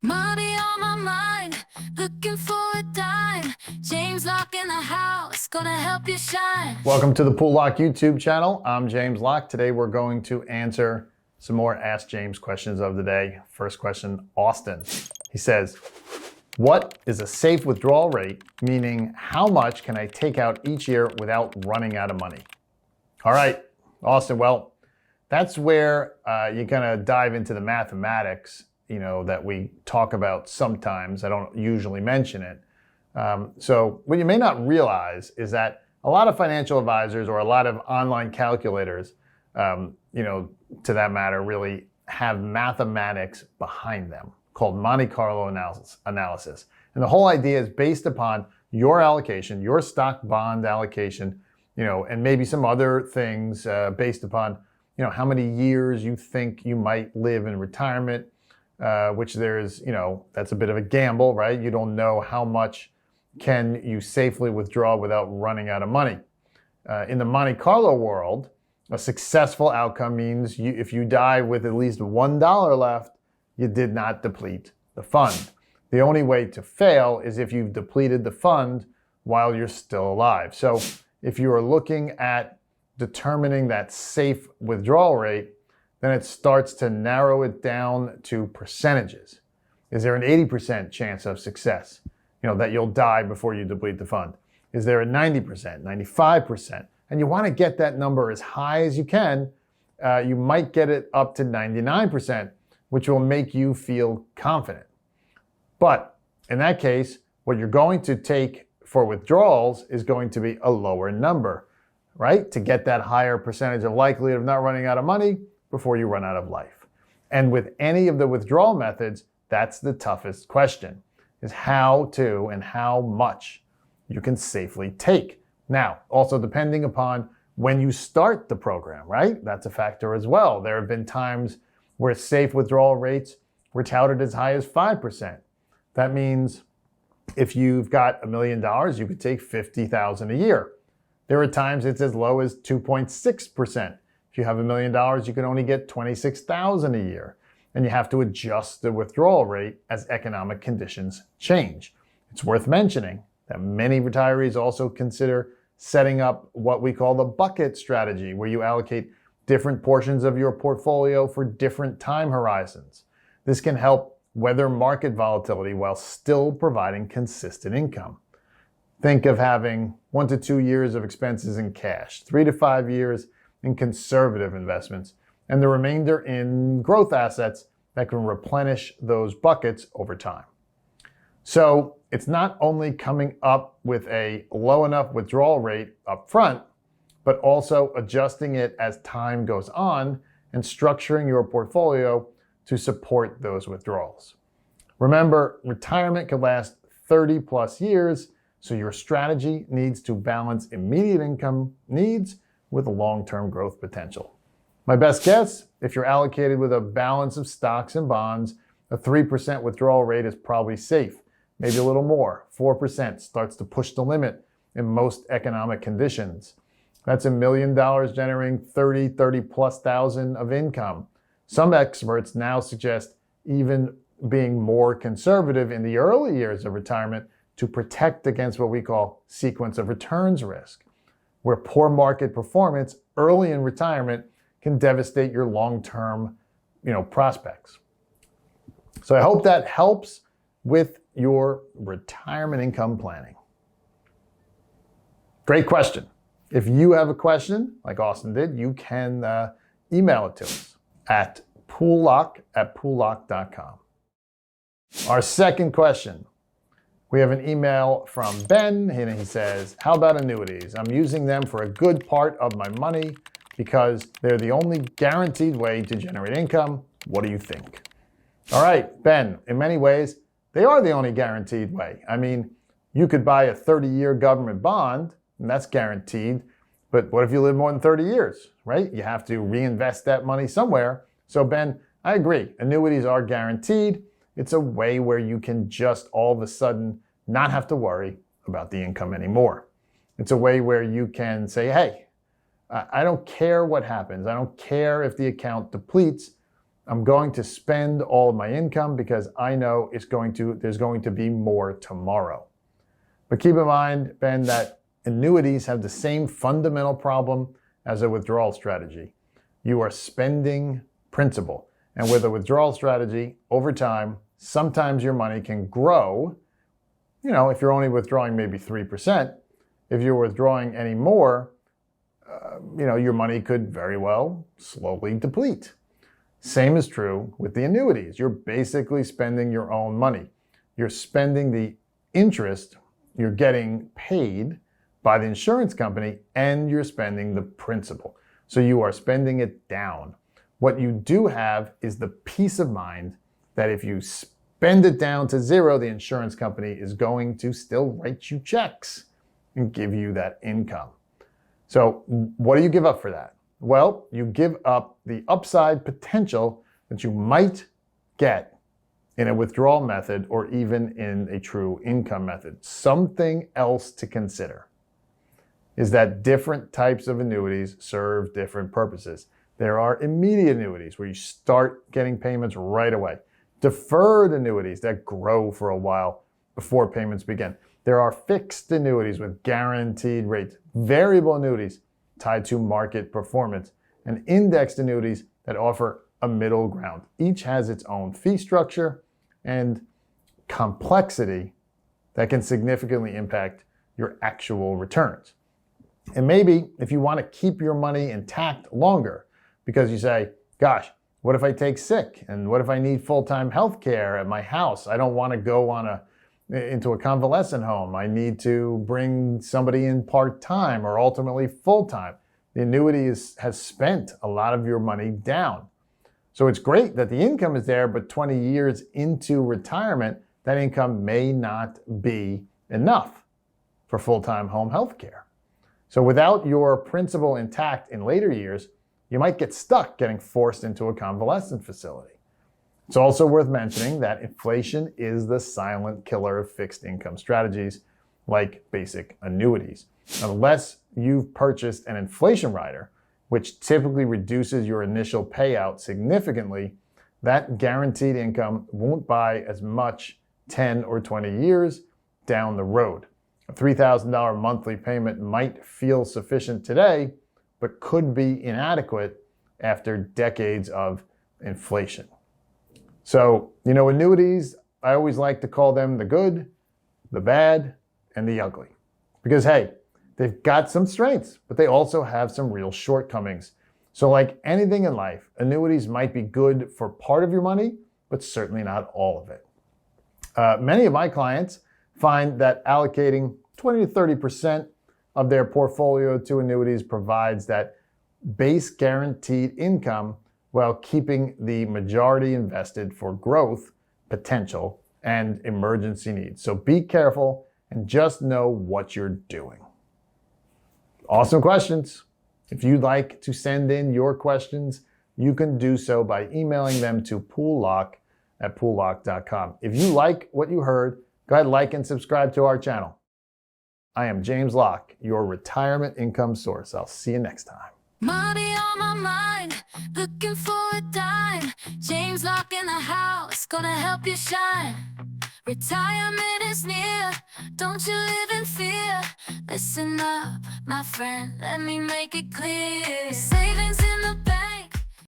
Money on my mind, looking for a dime. James Locke in the house, gonna help you shine. Welcome to the Poole Locke YouTube channel. I'm James Locke. Today we're going to answer some more Ask James questions of the day. First question, Austin. He says, what is a safe withdrawal rate? Meaning, how much can I take out each year without running out of money? All right, Austin, well, that's where you're gonna dive into the mathematics that we talk about sometimes. I don't usually mention it. So what you may not realize is that a lot of financial advisors or a lot of online calculators, to that matter, really have mathematics behind them called Monte Carlo analysis. And the whole idea is based upon your allocation, your stock bond allocation, and maybe some other things based upon, how many years you think you might live in retirement, which there's, that's a bit of a gamble, right? You don't know how much can you safely withdraw without running out of money. In the Monte Carlo world, a successful outcome means if you die with at least $1 left, you did not deplete the fund. The only way to fail is if you've depleted the fund while you're still alive. So if you are looking at determining that safe withdrawal rate, then it starts to narrow it down to percentages. Is there an 80% chance of success, that you'll die before you deplete the fund? Is there a 90%, 95%? And you want to get that number as high as you can. You might get it up to 99%, which will make you feel confident. But in that case, what you're going to take for withdrawals is going to be a lower number, right? To get that higher percentage of likelihood of not running out of money before you run out of life. And with any of the withdrawal methods, that's the toughest question, is how to and how much you can safely take. Now, also depending upon when you start the program, right? That's a factor as well. There have been times where safe withdrawal rates were touted as high as 5%. That means if you've got $1 million, you could take $50,000 a year. There are times it's as low as 2.6%. If you have $1 million, you can only get $26,000 a year, and you have to adjust the withdrawal rate as economic conditions change. It's worth mentioning that many retirees also consider setting up what we call the bucket strategy, where you allocate different portions of your portfolio for different time horizons. This can help weather market volatility while still providing consistent income. Think of having 1 to 2 years of expenses in cash, 3 to 5 years in conservative investments, and the remainder in growth assets that can replenish those buckets over time. So it's not only coming up with a low enough withdrawal rate up front, but also adjusting it as time goes on and structuring your portfolio to support those withdrawals. Remember, retirement can last 30 plus years, so your strategy needs to balance immediate income needs with long-term growth potential. My best guess, if you're allocated with a balance of stocks and bonds, a 3% withdrawal rate is probably safe, maybe a little more. 4% starts to push the limit in most economic conditions. That's $1 million generating 30 plus thousand of income. Some experts now suggest even being more conservative in the early years of retirement to protect against what we call sequence of returns risk, where poor market performance early in retirement can devastate your long-term, prospects. So I hope that helps with your retirement income planning. Great question. If you have a question, like Austin did, you can email it to us at poollocke@poollocke.com. Our second question. We have an email from Ben, and he says, how about annuities? I'm using them for a good part of my money because they're the only guaranteed way to generate income. What do you think? All right, Ben, in many ways, they are the only guaranteed way. I mean, you could buy a 30-year government bond, and that's guaranteed. But what if you live more than 30 years, right? You have to reinvest that money somewhere. So Ben, I agree. Annuities are guaranteed. It's a way where you can just all of a sudden not have to worry about the income anymore. It's a way where you can say, hey, I don't care what happens. I don't care if the account depletes. I'm going to spend all of my income because I know there's going to be more tomorrow. But keep in mind, Ben, that annuities have the same fundamental problem as a withdrawal strategy. You are spending principal. And with a withdrawal strategy, over time, sometimes your money can grow. If you're only withdrawing maybe 3%, if you're withdrawing any more, your money could very well slowly deplete. Same is true with the annuities. You're basically spending your own money. You're spending the interest you're getting paid by the insurance company, and you're spending the principal. So you are spending it down. What you do have is the peace of mind that if you spend it down to zero, the insurance company is going to still write you checks and give you that income. So what do you give up for that? Well, you give up the upside potential that you might get in a withdrawal method or even in a true income method. Something else to consider is that different types of annuities serve different purposes. There are immediate annuities where you start getting payments right away. Deferred annuities that grow for a while before payments begin. There are fixed annuities with guaranteed rates, variable annuities tied to market performance, and indexed annuities that offer a middle ground. Each has its own fee structure and complexity that can significantly impact your actual returns. And maybe if you want to keep your money intact longer, because you say, gosh, what if I take sick? And what if I need full-time health care at my house? I don't want to go into a convalescent home. I need to bring somebody in part-time or ultimately full-time. The annuity has spent a lot of your money down. So it's great that the income is there, but 20 years into retirement, that income may not be enough for full-time home health care. So without your principal intact in later years, you might get stuck getting forced into a convalescent facility. It's also worth mentioning that inflation is the silent killer of fixed income strategies like basic annuities. Unless you've purchased an inflation rider, which typically reduces your initial payout significantly, that guaranteed income won't buy as much 10 or 20 years down the road. A $3,000 monthly payment might feel sufficient today, but could be inadequate after decades of inflation. So, annuities, I always like to call them the good, the bad, and the ugly. Because, hey, they've got some strengths, but they also have some real shortcomings. So like anything in life, annuities might be good for part of your money, but certainly not all of it. Many of my clients find that allocating 20 to 30% of their portfolio to annuities provides that base guaranteed income while keeping the majority invested for growth, potential, and emergency needs. So be careful and just know what you're doing. Awesome questions. If you'd like to send in your questions, you can do so by emailing them to poollocke@poollocke.com. If you like what you heard, go ahead, like and subscribe to our channel. I am James Locke, your retirement income source. I'll see you next time. Money on my mind, looking for a dime. James Locke in the house, gonna help you shine. Retirement is near, don't you live in fear. Listen up, my friend, let me make it clear. Savings in the bank.